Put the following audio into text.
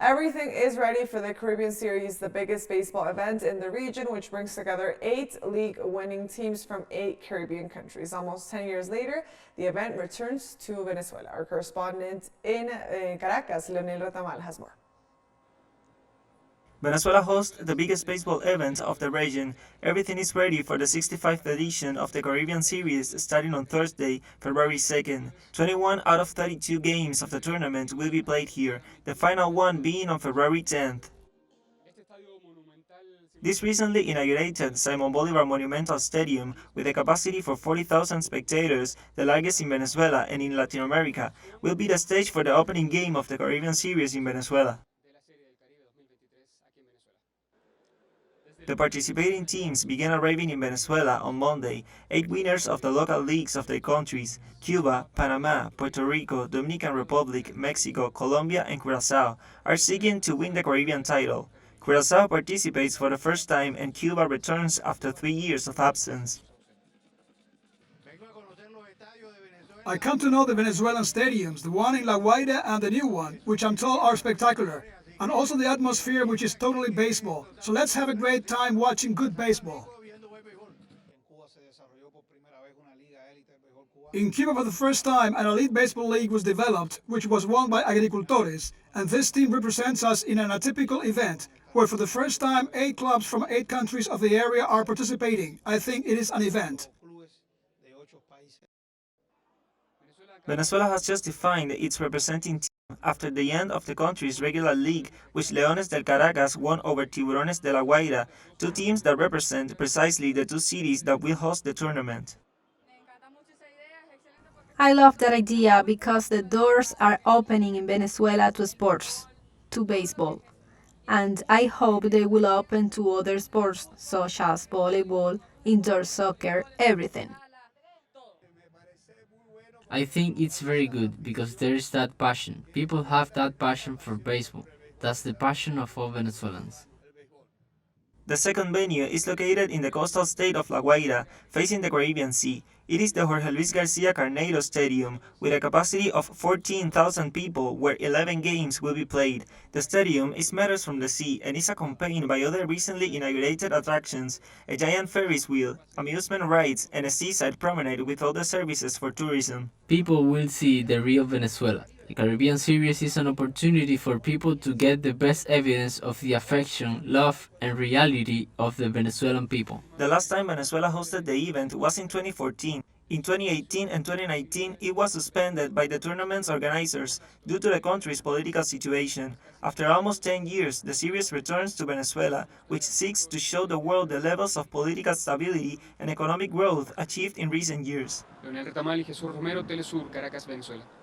Everything is ready for the Caribbean Series, the biggest baseball event in the region, which brings together 8 league-winning teams from 8 Caribbean countries. Almost 10 years later, the event returns to Venezuela. Our correspondent in Caracas, Leonel Retamal, has more. Venezuela hosts the biggest baseball event of the region. Everything is ready for the 65th edition of the Caribbean Series starting on Thursday, February 2nd. 21 out of 32 games of the tournament will be played here, the final one being on February 10th. This recently inaugurated Simon Bolivar Monumental Stadium, with a capacity for 40,000 spectators, the largest in Venezuela and in Latin America, will be the stage for the opening game of the Caribbean Series in Venezuela. The participating teams began arriving in Venezuela on Monday. 8 winners of the local leagues of their countries, Cuba, Panama, Puerto Rico, Dominican Republic, Mexico, Colombia, and Curacao, are seeking to win the Caribbean title. Curacao participates for the first time and Cuba returns after 3 years of absence. I come to know the Venezuelan stadiums, the one in La Guaira and the new one, which I'm told are spectacular. And also the atmosphere, which is totally baseball. So let's have a great time watching good baseball. In Cuba, for the first time, an elite baseball league was developed, which was won by agricultores, and this team represents us in an atypical event, where for the first time 8 clubs from 8 countries of the area are participating. I think it is an event. Venezuela has just defined its representing team after the end of the country's regular league, which Leones del Caracas won over Tiburones de la Guaira, 2 teams that represent precisely the 2 cities that will host the tournament. I love that idea because the doors are opening in Venezuela to sports, to baseball. And I hope they will open to other sports such as volleyball, indoor soccer, everything. I think it's very good because there is that passion. People have that passion for baseball. That's the passion of all Venezuelans. The second venue is located in the coastal state of La Guaira, facing the Caribbean Sea. It is the Jorge Luis Garcia Carneiro Stadium, with a capacity of 14,000 people, where 11 games will be played. The stadium is meters from the sea and is accompanied by other recently inaugurated attractions, a giant Ferris wheel, amusement rides, and a seaside promenade with all the services for tourism. People will see the real Venezuela. The Caribbean Series is an opportunity for people to get the best evidence of the affection, love, and reality of the Venezuelan people. The last time Venezuela hosted the event was in 2014. In 2018 and 2019, it was suspended by the tournament's organizers due to the country's political situation. After almost 10 years, the series returns to Venezuela, which seeks to show the world the levels of political stability and economic growth achieved in recent years. Leonel Retamal y Jesús Romero, teleSUR, Caracas, Venezuela.